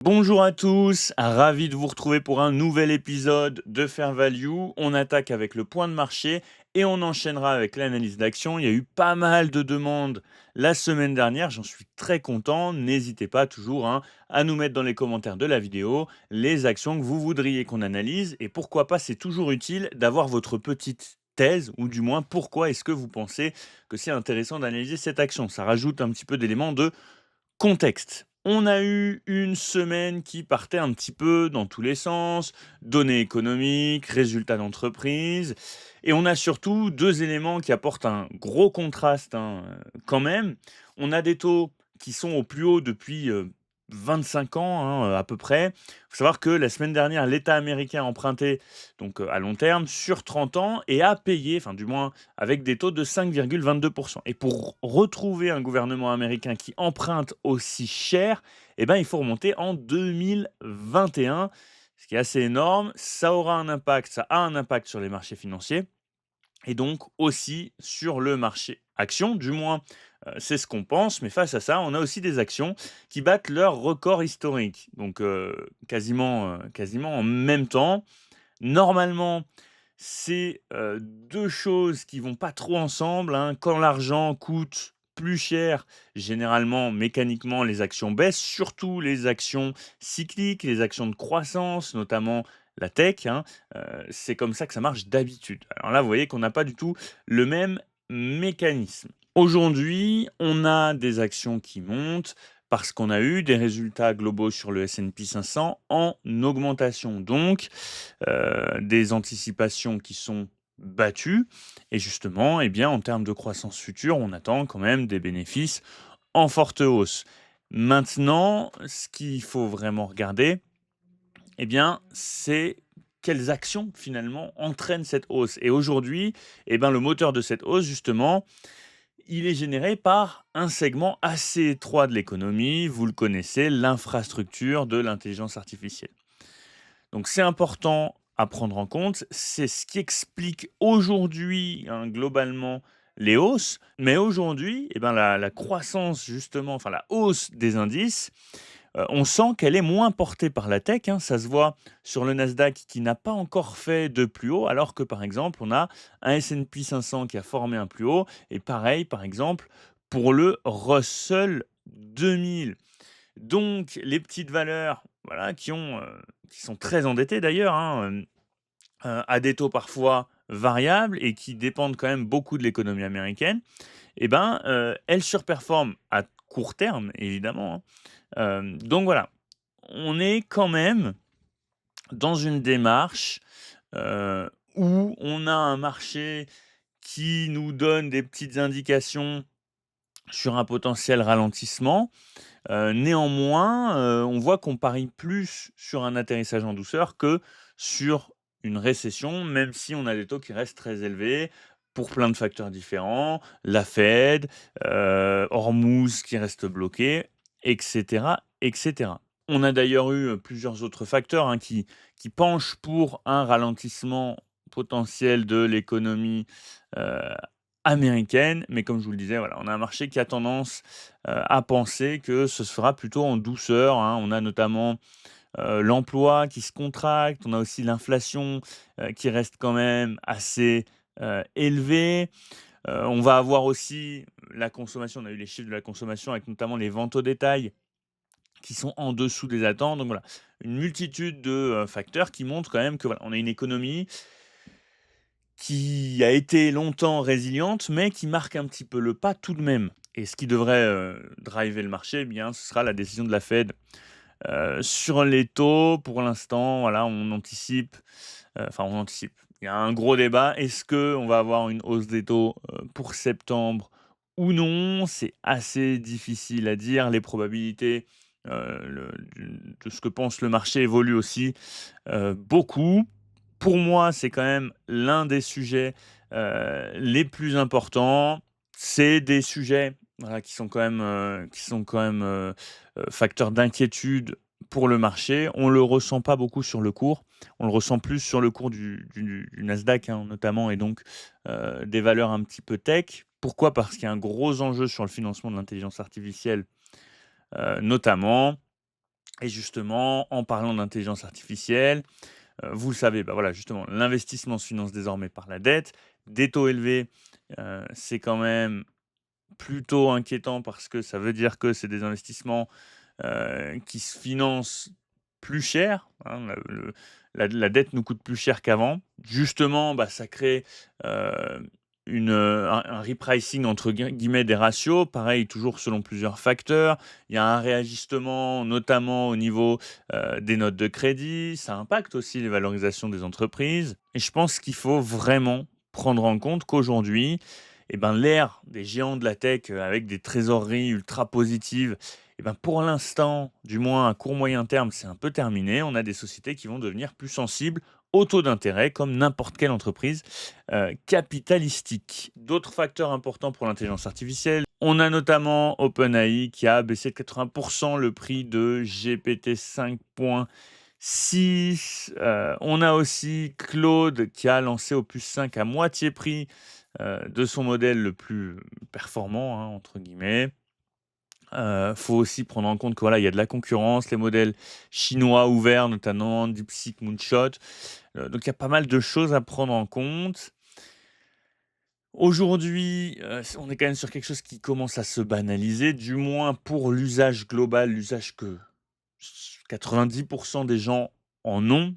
Bonjour à tous, ravi de vous retrouver pour un nouvel épisode de Fair Value. On attaque avec le point de marché et on enchaînera avec l'analyse d'action. Il y a eu pas mal de demandes la semaine dernière, j'en suis très content. N'hésitez pas toujours à nous mettre dans les commentaires de la vidéo les actions que vous voudriez qu'on analyse et pourquoi pas, c'est toujours utile d'avoir votre petite thèse ou du moins pourquoi est-ce que vous pensez que c'est intéressant d'analyser cette action. Ça rajoute un petit peu d'éléments de contexte. On a eu une semaine qui partait un petit peu dans tous les sens, données économiques, résultats d'entreprise, et on a surtout deux éléments qui apportent un gros contraste quand même. On a des taux qui sont au plus haut depuis 25 ans à peu près. Il faut savoir que la semaine dernière, l'État américain a emprunté donc à long terme sur 30 ans et a payé, enfin du moins avec des taux de 5,22%. Et pour retrouver un gouvernement américain qui emprunte aussi cher, eh ben, il faut remonter en 2021, ce qui est assez énorme. Ça aura un impact, ça a un impact sur les marchés financiers et donc aussi sur le marché action, du moins c'est ce qu'on pense, mais face à ça, on a aussi des actions qui battent leur record historique, donc quasiment en même temps. Normalement, c'est, 2 choses qui vont pas trop ensemble, Quand l'argent coûte plus cher, généralement, mécaniquement, les actions baissent, surtout les actions cycliques, les actions de croissance, notamment la tech, c'est comme ça que ça marche d'habitude. Alors là, vous voyez qu'on n'a pas du tout le même mécanisme. Aujourd'hui, on a des actions qui montent parce qu'on a eu des résultats globaux sur le S&P 500 en augmentation. Donc des anticipations qui sont battues et justement, eh bien, en termes de croissance future, on attend quand même des bénéfices en forte hausse. Maintenant, ce qu'il faut vraiment regarder, eh bien, c'est quelles actions finalement entraînent cette hausse. Et aujourd'hui, eh ben, le moteur de cette hausse, justement, il est généré par un segment assez étroit de l'économie, vous le connaissez, l'infrastructure de l'intelligence artificielle. Donc c'est important à prendre en compte. C'est ce qui explique aujourd'hui, globalement, les hausses. Mais aujourd'hui, eh ben, la croissance, justement, enfin la hausse des indices, on sent qu'elle est moins portée par la tech. Ça se voit sur le Nasdaq qui n'a pas encore fait de plus haut, alors que par exemple, on a un S&P 500 qui a formé un plus haut. Et pareil, par exemple, pour le Russell 2000. Donc les petites valeurs, voilà, qui sont très endettées d'ailleurs, à des taux parfois variables et qui dépendent quand même beaucoup de l'économie américaine, et ben, elles surperforment à court terme évidemment, donc voilà, on est quand même dans une démarche, où on a un marché qui nous donne des petites indications sur un potentiel ralentissement. Néanmoins, on voit qu'on parie plus sur un atterrissage en douceur que sur une récession, même si on a des taux qui restent très élevés pour plein de facteurs différents. La Fed, Hormuz qui reste bloqué, et cetera, et cetera. On a d'ailleurs eu, plusieurs autres facteurs, qui penchent pour un ralentissement potentiel de l'économie, heu, américaine. Mais comme je vous le disais, voilà, on a un marché qui a tendance à penser que ce se fera plutôt en douceur, On a notamment, l'emploi qui se contracte, on a aussi l'inflation, qui reste quand même assez, élevée. On va avoir aussi la consommation, on a eu les chiffres de la consommation avec notamment les ventes au détail qui sont en dessous des attentes. Donc voilà, une multitude de, facteurs qui montrent quand même que voilà, on a une économie qui a été longtemps résiliente, mais qui marque un petit peu le pas tout de même. Et ce qui devrait, driver le marché, eh bien, ce sera la décision de la Fed. Sur les taux, pour l'instant, voilà, on anticipe. Il y a un gros débat. Est-ce qu'on va avoir une hausse des taux, pour septembre ou non? C'est assez difficile à dire. Les probabilités, de ce que pense le marché évoluent aussi, beaucoup. Pour moi, c'est quand même l'un des sujets, les plus importants. C'est des sujets, voilà, qui sont quand même, facteurs d'inquiétude pour le marché. On le ressent pas beaucoup sur le cours. On le ressent plus sur le cours du Nasdaq, notamment et donc, des valeurs un petit peu tech. Pourquoi? Parce qu'il y a un gros enjeu sur le financement de l'intelligence artificielle, notamment. Et justement, en parlant d'intelligence artificielle, vous le savez, bah, voilà, justement, l'investissement se finance désormais par la dette. Des taux élevés, c'est quand même plutôt inquiétant parce que ça veut dire que c'est des investissements, qui se financent plus cher, hein. La dette nous coûte plus cher qu'avant. Justement, bah, ça crée, heu, un repricing entre guillemets des ratios. Pareil, toujours selon plusieurs facteurs. Il y a un réajustement, notamment au niveau, des notes de crédit. Ça impacte aussi les valorisations des entreprises et je pense qu'il faut vraiment prendre en compte qu'aujourd'hui, et ben, l'ère des géants de la tech, avec des trésoreries ultra positives, et ben, pour l'instant, du moins à court moyen terme, c'est un peu terminé. On a des sociétés qui vont devenir plus sensibles aux taux d'intérêt comme n'importe quelle entreprise, capitalistique. D'autres facteurs importants pour l'intelligence artificielle, on a notamment OpenAI qui a baissé de 80 le prix de GPT 5.6. On a aussi Claude qui a lancé Opus 5 à moitié prix, de son modèle le plus «performant», hein, entre guillemets. Faut aussi prendre en compte que, voilà, il y a de la concurrence, les modèles chinois ouverts, notamment DeepSeek, Moonshot, donc il y a pas mal de choses à prendre en compte. Aujourd'hui, on est quand même sur quelque chose qui commence à se banaliser, du moins pour l'usage global, l'usage que 90 des gens en ont.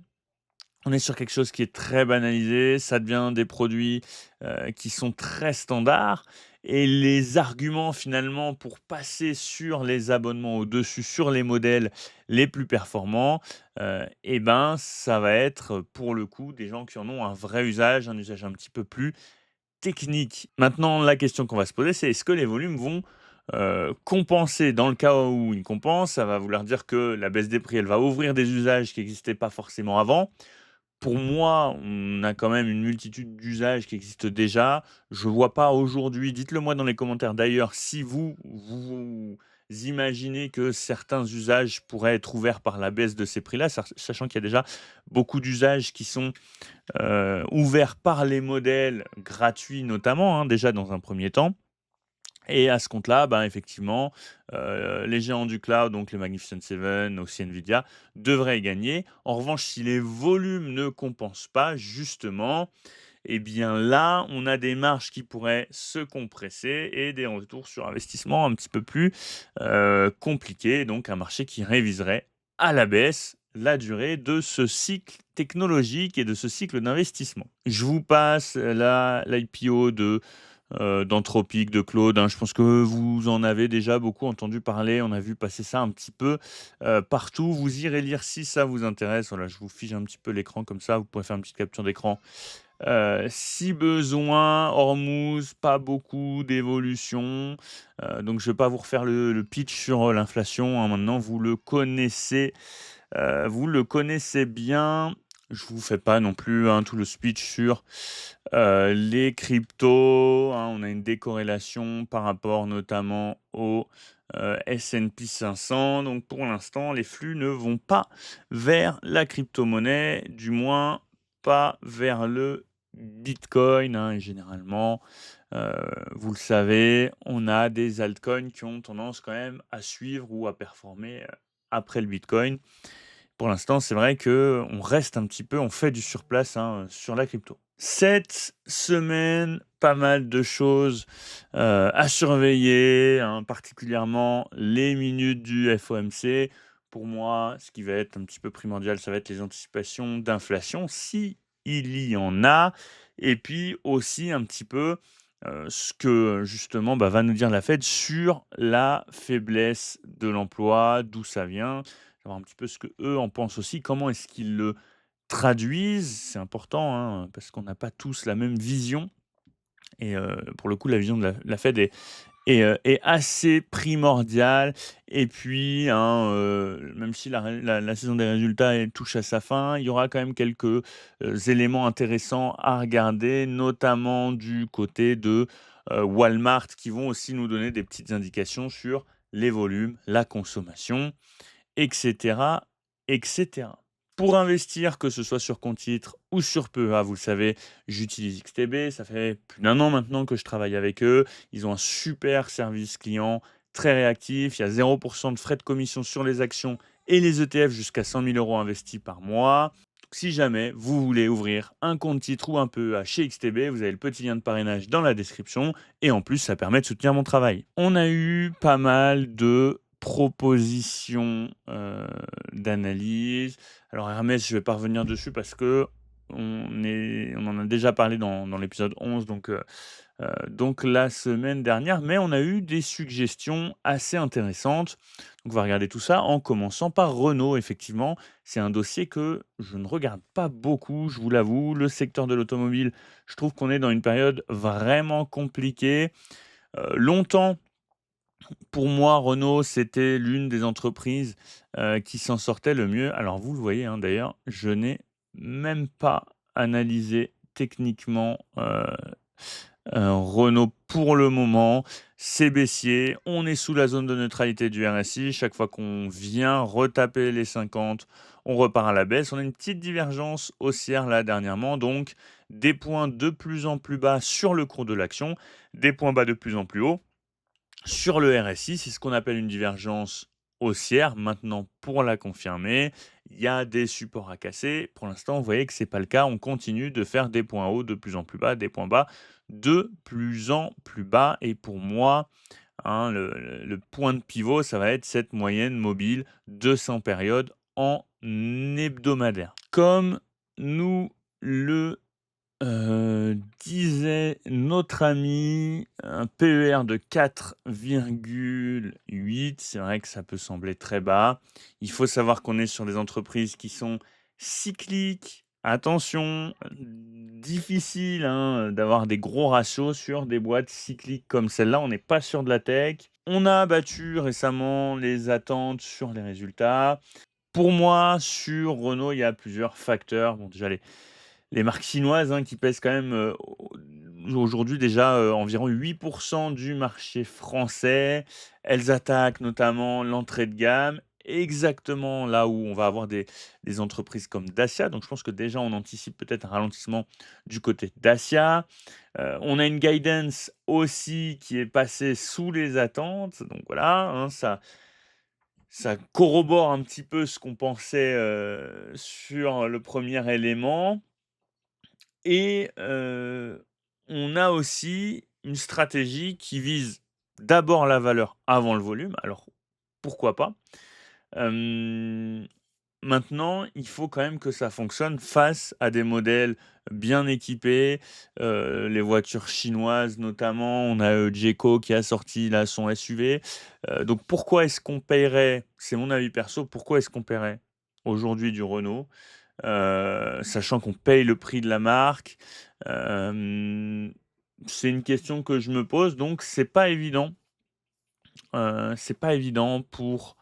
On est sur quelque chose qui est très banalisé, ça devient des produits, qui sont très standards et les arguments finalement pour passer sur les abonnements au-dessus, sur les modèles les plus performants, et ben, ça va être, pour le coup, des gens qui en ont un vrai usage, un usage un petit peu plus technique. Maintenant, la question qu'on va se poser, c'est est-ce que les volumes vont, compenser? Dans le cas où ils compensent, ça va vouloir dire que la baisse des prix, elle va ouvrir des usages qui n'existaient pas forcément avant. Pour moi, on a quand même une multitude d'usages qui existent déjà. Je vois pas aujourd'hui, dites-le moi dans les commentaires d'ailleurs, si vous imaginez que certains usages pourraient être ouverts par la baisse de ces prix-là, sachant qu'il y a déjà beaucoup d'usages qui sont, ouverts par les modèles gratuits notamment, hein, déjà dans un premier temps. Et à ce compte-là, ben, effectivement, les géants du cloud, donc les Magnificent Seven, aussi Nvidia, devraient gagner. En revanche, si les volumes ne compensent pas, justement, eh bien là, on a des marges qui pourraient se compresser et des retours sur investissement un petit peu plus, compliqués. Donc un marché qui réviserait à la baisse la durée de ce cycle technologique et de ce cycle d'investissement. Je vous passe la l'IPO d'Anthropic, de Claude, hein. Je pense que vous en avez déjà beaucoup entendu parler. On a vu passer ça un petit peu, partout. Vous irez lire si ça vous intéresse. Voilà, je vous fige un petit peu l'écran comme ça, vous pourrez faire une petite capture d'écran, si besoin. Hormuz, pas beaucoup d'évolution, donc je ne vais pas vous refaire le pitch sur, l'inflation, hein. Maintenant vous le connaissez bien. Je vous fais pas non plus, hein, tout le speech sur, les cryptos, hein. On a une décorrélation par rapport notamment au, S&P 500. Donc pour l'instant, les flux ne vont pas vers la crypto-monnaie, du moins pas vers le bitcoin, hein. Et généralement, heu, vous le savez, on a des altcoins qui ont tendance quand même à suivre ou à performer, après le bitcoin. Pour l'instant, c'est vrai que on reste un petit peu, on fait du surplace, hein, sur la crypto. Cette semaine, pas mal de choses, à surveiller, hein, particulièrement les minutes du FOMC. Pour moi, ce qui va être un petit peu primordial, ça va être les anticipations d'inflation, si il y en a, et puis aussi un petit peu, ce que justement, bah, va nous dire la Fed sur la faiblesse de l'emploi, d'où ça vient, savoir un petit peu ce que eux en pensent aussi, comment est-ce qu'ils le traduisent. C'est important, hein, parce qu'on n'a pas tous la même vision et pour le coup, la vision de la Fed est assez primordiale et puis, hein, même si la saison des résultats, elle touche à sa fin, il y aura quand même quelques, éléments intéressants à regarder, notamment du côté de, Walmart qui vont aussi nous donner des petites indications sur les volumes, la consommation et cetera et cetera. Pour investir, que ce soit sur compte titre ou sur PEA, vous le savez, j'utilise XTB. Ça fait plus d'un an maintenant que je travaille avec eux. Ils ont un super service client, très réactif. Il y a 0 de frais de commission sur les actions et les ETF jusqu'à 100 000 € investis par mois. Donc, si jamais vous voulez ouvrir un compte titre ou un PEA chez XTB, vous avez le petit lien de parrainage dans la description et en plus, ça permet de soutenir mon travail. On a eu pas mal de propositions d'analyse. Alors Hermès, je vais pas revenir dessus parce que on en a déjà parlé dans l'épisode 11, donc la semaine dernière, mais on a eu des suggestions assez intéressantes. Donc on va regarder tout ça en commençant par Renault. Effectivement, c'est un dossier que je ne regarde pas beaucoup, je vous l'avoue. Le secteur de l'automobile, je trouve qu'on est dans une période vraiment compliquée. Longtemps, pour moi, Renault, c'était l'une des entreprises qui s'en sortait le mieux. Alors vous le voyez, hein, d'ailleurs, je n'ai même pas analysé techniquement Renault pour le moment. C'est baissier, on est sous la zone de neutralité du RSI. Chaque fois qu'on vient retaper les 50, on repart à la baisse. On a une petite divergence haussière là dernièrement, donc des points de plus en plus bas sur le cours de l'action, des points bas de plus en plus hauts sur le RSI. C'est ce qu'on appelle une divergence haussière. Maintenant, pour la confirmer, il y a des supports à casser. Pour l'instant, vous voyez que ce n'est pas le cas. On continue de faire des points hauts de plus en plus bas, des points bas de plus en plus bas. Et pour moi, hein, le point de pivot, ça va être cette moyenne mobile de 100 périodes en hebdomadaire. Comme nous le disait notre ami, un PER de 4,8, c'est vrai que ça peut sembler très bas. Il faut savoir qu'on est sur des entreprises qui sont cycliques. Attention, difficile, hein, d'avoir des gros ratios sur des boîtes cycliques comme celle-là. On n'est pas sur de la tech. On a battu récemment les attentes sur les résultats. Pour moi, sur Renault, il y a plusieurs facteurs. Bon, déjà les marques chinoises, hein, qui pèsent quand même, aujourd'hui déjà, environ 8 du marché français. Elles attaquent notamment l'entrée de gamme, exactement là où on va avoir des entreprises comme Dacia. Donc je pense que déjà on anticipe peut-être un ralentissement du côté de Dacia. On a une guidance aussi qui est passée sous les attentes. Donc voilà, hein, ça corrobore un petit peu ce qu'on pensait, sur le premier élément. Et on a aussi une stratégie qui vise d'abord la valeur avant le volume. Alors pourquoi pas? Hem, Maintenant, il faut quand même que ça fonctionne face à des modèles bien équipés, les voitures chinoises notamment. On a, Iveco qui a sorti là son SUV. Donc pourquoi est-ce qu'on paierait, c'est mon avis perso, pourquoi est-ce qu'on paierait aujourd'hui du Renault? Sachant qu'on paye le prix de la marque. Hem, c'est une question que je me pose, donc c'est pas évident pour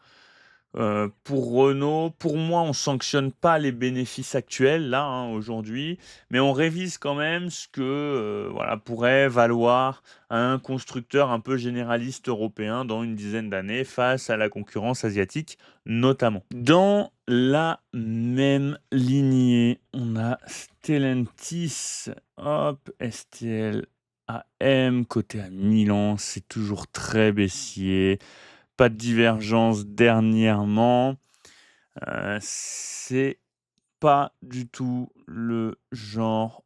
Renault. Pour moi, on sanctionne pas les bénéfices actuels là, hein, aujourd'hui, mais on révise quand même ce que, voilà, pourrait valoir un constructeur un peu généraliste européen dans une dizaine d'années face à la concurrence asiatique notamment. Dans la même lignée, on a Stellantis, hop, STL AM côté à Milan, c'est toujours très baissier. Pas de divergence dernièrement. C'est pas du tout le genre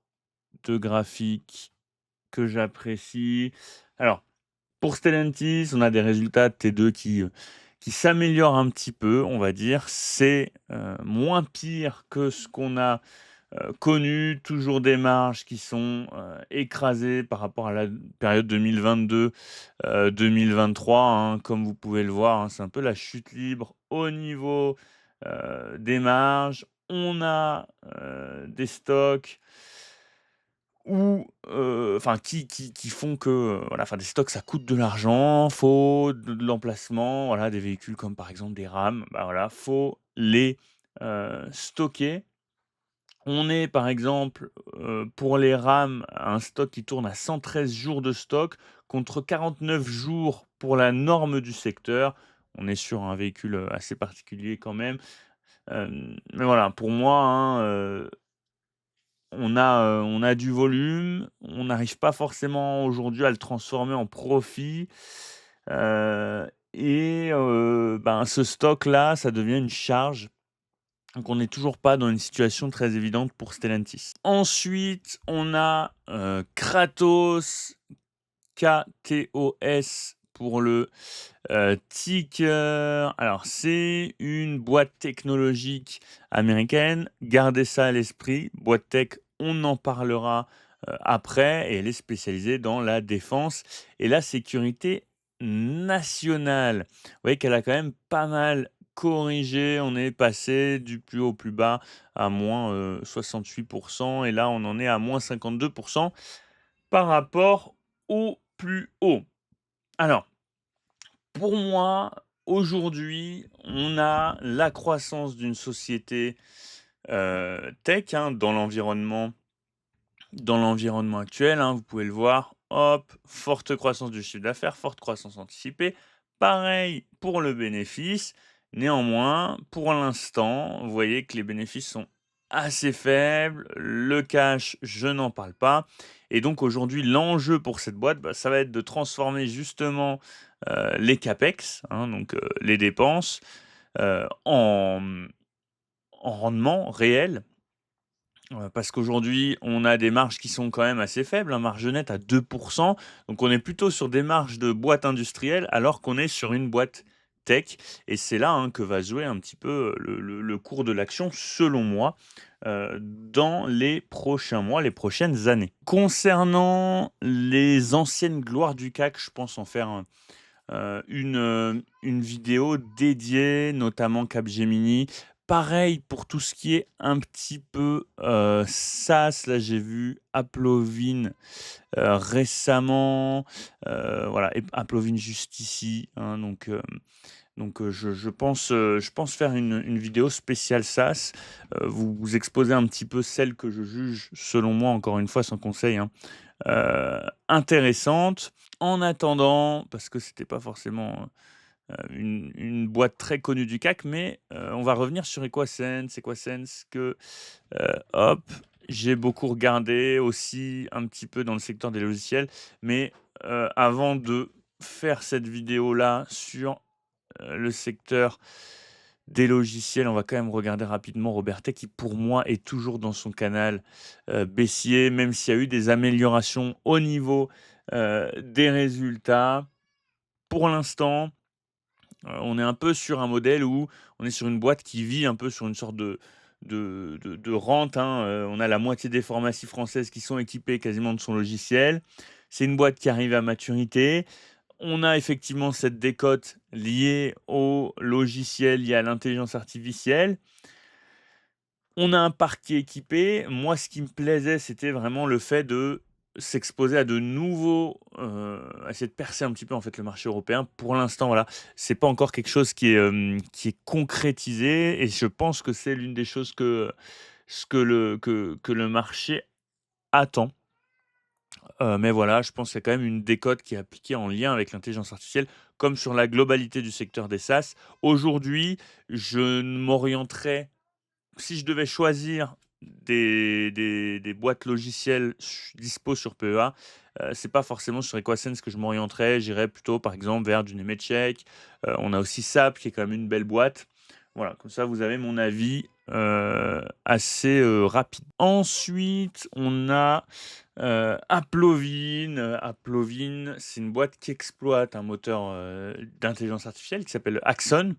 de graphique que j'apprécie. Alors, pour Stellantis, on a des résultats de T2 qui s'améliorent un petit peu, on va dire. C'est moins pire que ce qu'on a connu, toujours des marges qui sont écrasées par rapport à la période 2022, 2023, hein, comme vous pouvez le voir, hein, c'est un peu la chute libre au niveau des marges. On a des stocks enfin, qui font que, voilà, enfin, des stocks, ça coûte de l'argent, faut de l'emplacement, voilà, des véhicules comme par exemple des rames, bah voilà, faut les stocker. On est par exemple, pour les rames, à un stock qui tourne à 113 jours de stock contre 49 jours pour la norme du secteur. On est sur un véhicule, assez particulier quand même. Mais voilà, pour moi, hein, on a du volume, on n'arrive pas forcément aujourd'hui à le transformer en profit, et ce stock-là, ça devient une charge. Donc on n'est toujours pas dans une situation très évidente pour Stellantis. Ensuite, on a, Kratos, KTOS pour le, ticker. Alors c'est une boîte technologique américaine. Gardez ça à l'esprit, boîte tech, on en parlera, après, et elle est spécialisée dans la défense et la sécurité nationale. Vous voyez qu'elle a quand même pas mal corrigé. On est passé du plus haut au plus bas à moins 68 et là on en est à moins 52 par rapport au plus haut. Alors, pour moi, aujourd'hui, on a la croissance d'une société, tech, hein, dans l'environnement actuel, hein, vous pouvez le voir. Hop, forte croissance du chiffre d'affaires, forte croissance anticipée. Pareil pour le bénéfice. Néanmoins, pour l'instant, vous voyez que les bénéfices sont assez faibles. Le cash, je n'en parle pas. Et donc aujourd'hui, l'enjeu pour cette boîte, ça va être de transformer justement les CAPEX, hein, donc les dépenses, en rendement réel. Parce qu'aujourd'hui, on a des marges qui sont quand même assez faibles, hein, marge nette à 2. Donc on est plutôt sur des marges de boîte industrielle alors qu'on est sur une boîte tech, et c'est là, hein, que va se jouer un petit peu le cours de l'action selon moi, dans les prochains mois, les prochaines années. Concernant les anciennes gloires du CAC, je pense en faire une vidéo dédiée, notamment Capgemini. Pareil pour tout ce qui est un petit peu, SaaS. Là, j'ai vu Applovin, récemment, voilà, et Applovin juste ici, hein, donc je pense faire une vidéo spéciale SaaS, vous exposer un petit peu celle que je juge, selon moi, encore une fois, sans conseil, hein, intéressante. En attendant, parce que c'était pas forcément, une boîte très connue du CAC, mais on va revenir sur Equasense. Equasense que, hop, j'ai beaucoup regardé aussi un petit peu dans le secteur des logiciels, mais avant de faire cette vidéo-là sur, le secteur des logiciels, on va quand même regarder rapidement Robertet qui, pour moi, est toujours dans son canal, baissier, même s'il y a eu des améliorations au niveau, des résultats. Pour l'instant, on est un peu sur un modèle où on est sur une boîte qui vit un peu sur une sorte de rente, hein, on a la moitié des pharmacies françaises qui sont équipées quasiment de son logiciel. C'est une boîte qui arrive à maturité. On a effectivement cette décote liée au logiciel, liée à l'intelligence artificielle. On a un parc qui est équipé. Moi, ce qui me plaisait, c'était vraiment le fait de s'exposer à de nouveaux, essayer de percer un petit peu, en fait, le marché européen. Pour l'instant, voilà, c'est pas encore quelque chose qui est concrétisé, et je pense que c'est l'une des choses que le marché attend. Mais voilà, je pense qu'il y a quand même une décote qui est appliquée en lien avec l'intelligence artificielle, comme sur la globalité du secteur des SaaS. Aujourd'hui, je m'orienterais, si je devais choisir des boîtes logicielles dispo sur PEA, c'est pas forcément sur Equasense que je m'orienterais. J'irais plutôt, par exemple, vers du Nemetschek. On a aussi SAP, qui est quand même une belle boîte. Voilà, comme ça, vous avez mon avis assez rapide. Ensuite, on a Applovin. Applovin, c'est une boîte qui exploite un moteur d'intelligence artificielle qui s'appelle Axon,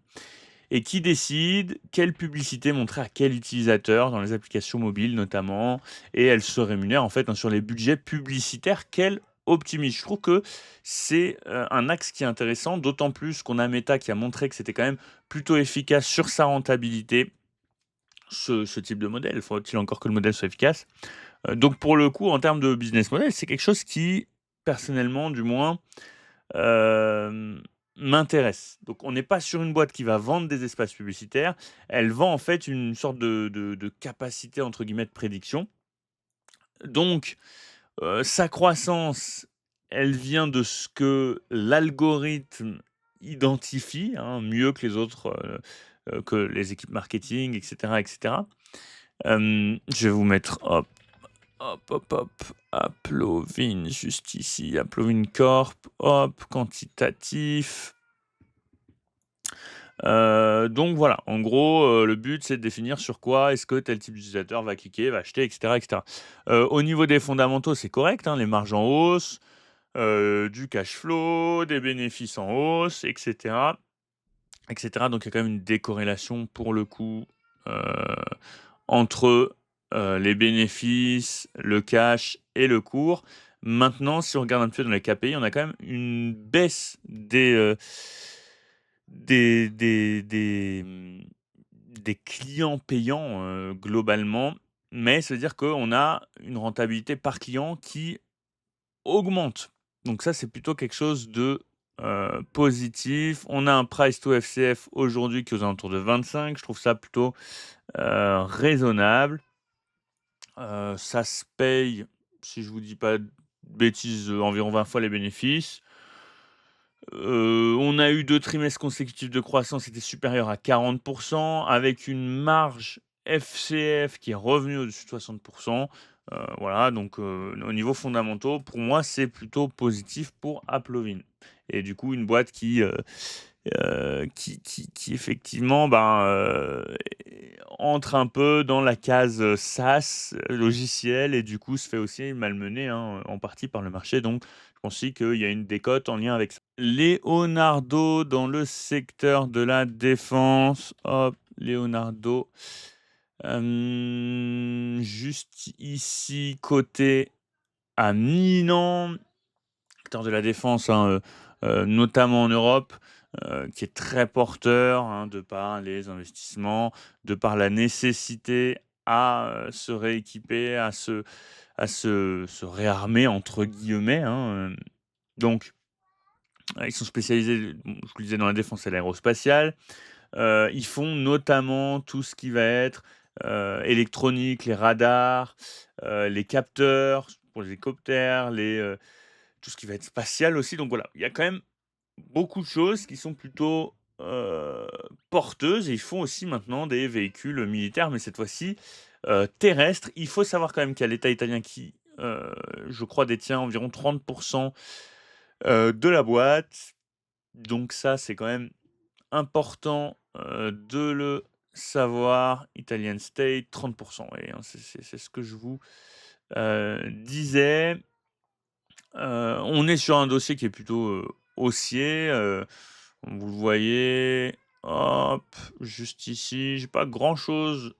et qui décide quelle publicité montrer à quel utilisateur dans les applications mobiles notamment, et elle se rémunère en fait, hein, sur les budgets publicitaires qu'elle optimise. Je trouve que c'est un axe qui est intéressant, d'autant plus qu'on a Meta qui a montré que c'était quand même plutôt efficace sur sa rentabilité, ce type de modèle. Faut-il encore que le modèle soit efficace. Donc pour le coup, en termes de business model, c'est quelque chose qui, personnellement du moins, Hem, m'intéresse. Donc on n'est pas sur une boîte qui va vendre des espaces publicitaires. Elle vend en fait une sorte de «capacité» entre guillemets de prédiction. Donc sa croissance, elle vient de ce que l'algorithme identifie, hein, mieux que les autres, que les équipes marketing, et cetera, et cetera. Je vais vous mettre, hop, hop, hop, hop, Applovin juste ici, Applovin Corp, hop, quantitatif. Donc voilà, en gros, le but, c'est de définir sur quoi est-ce que tel type d'utilisateur va cliquer, va acheter, et cetera, et cetera. Au niveau des fondamentaux, c'est correct, hein, les marges en hausse, du cash flow, des bénéfices en hausse, et cetera, et cetera. Donc il y a quand même une décorrélation pour le coup, entre, les bénéfices, le cash et le cours. Maintenant, si on regarde un petit peu dans les KPI, on a quand même une baisse des clients payants, globalement, mais ça veut dire qu'on a une rentabilité par client qui augmente. Donc ça, c'est plutôt quelque chose de, positif. On a un price to FCF aujourd'hui qui est aux alentours de 25. Je trouve ça plutôt, raisonnable. Ça se paye, si je vous dis pas de bêtises, environ 20 fois les bénéfices. On a eu 2 trimestres consécutifs de croissance, c'était supérieur à 40 avec une marge FCF qui est revenue au-dessus de 60. Voilà, donc au niveau fondamentaux, pour moi, c'est plutôt positif pour Applovin et du coup, une boîte qui effectivement, ben, entre un peu dans la case, SaaS, logiciel et du coup se fait aussi malmener, hein, en partie par le marché, donc je pense aussi qu'il y a une décote en lien avec ça. Leonardo dans le secteur de la défense, hop, Leonardo, juste ici côté à Milan, secteur de la défense, hein, notamment en Europe, qui est très porteur, hein, de par les investissements, de par la nécessité à, se rééquiper, à se «réarmer» entre guillemets, hein, donc ils sont spécialisés, bon, je vous le disais, dans la défense et l'aérospatiale. Ils font notamment tout ce qui va être, électronique, les radars, les capteurs pour les hélicoptères, tout ce qui va être spatial aussi. Donc voilà, il y a quand même beaucoup de choses qui sont plutôt, porteuses et ils font aussi maintenant des véhicules militaires, mais cette fois-ci, terrestres. Il faut savoir quand même qu'il y a l'État italien qui, je crois détient environ 30 de la boîte. Donc ça, c'est quand même important, de le savoir. Italian State, 30 et hein, c'est ce que je vous, disais. On est sur un dossier qui est plutôt, haussier, vous le voyez, hop, juste ici. J'ai pas grand-chose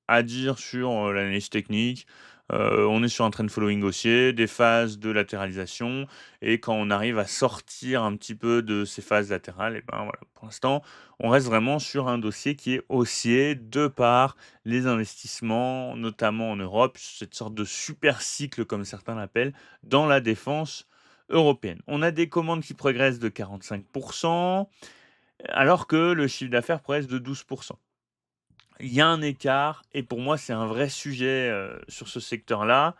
à dire sur, l'analyse technique. On est sur un trend following haussier, des phases de latéralisation et quand on arrive à sortir un petit peu de ces phases latérales et ben, voilà, pour l'instant, on reste vraiment sur un dossier qui est haussier de par les investissements, notamment en Europe, cette sorte de super cycle comme certains l'appellent, dans la défense européenne. On a des commandes qui progressent de 45 alors que le chiffre d'affaires progresse de 12. Il y a un écart et pour moi, c'est un vrai sujet, sur ce secteur-là.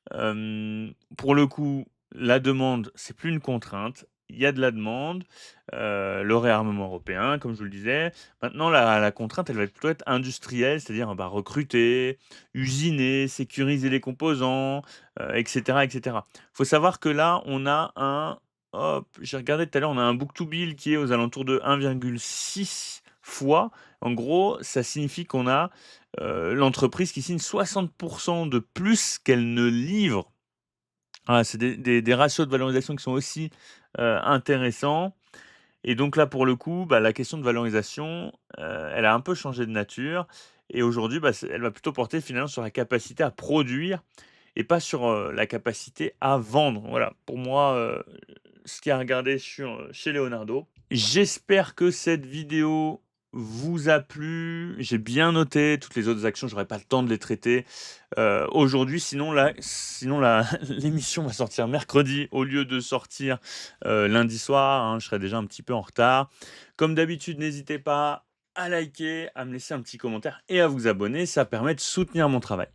Pour le coup, la demande, c'est plus une contrainte. Il y a de la demande, le réarmement européen, comme je vous le disais. Maintenant, la contrainte, elle va plutôt être industrielle, c'est-à-dire, bah, recruter, usiner, sécuriser les composants, et cetera, et cetera. Faut savoir que là, on a hop, j'ai regardé tout à l'heure, on a un book to bill qui est aux alentours de 1,6 fois. En gros, ça signifie qu'on a, l'entreprise qui signe 60 de plus qu'elle ne livre. Ah, c'est des ratios de valorisation qui sont aussi, intéressants et donc là, pour le coup, bah, la question de valorisation, elle a un peu changé de nature et aujourd'hui, bah, elle va plutôt porter finalement sur la capacité à produire et pas sur, la capacité à vendre. Voilà, pour moi, ce qu'il y a à regarder chez Leonardo. J'espère que cette vidéo vous a plu. J'ai bien noté toutes les autres actions, j'aurais pas le temps de les traiter, aujourd'hui. Sinon la l'émission va sortir mercredi au lieu de sortir, lundi soir, hein, je serai déjà un petit peu en retard. Comme d'habitude, n'hésitez pas à liker, à me laisser un petit commentaire et à vous abonner, ça permet de soutenir mon travail.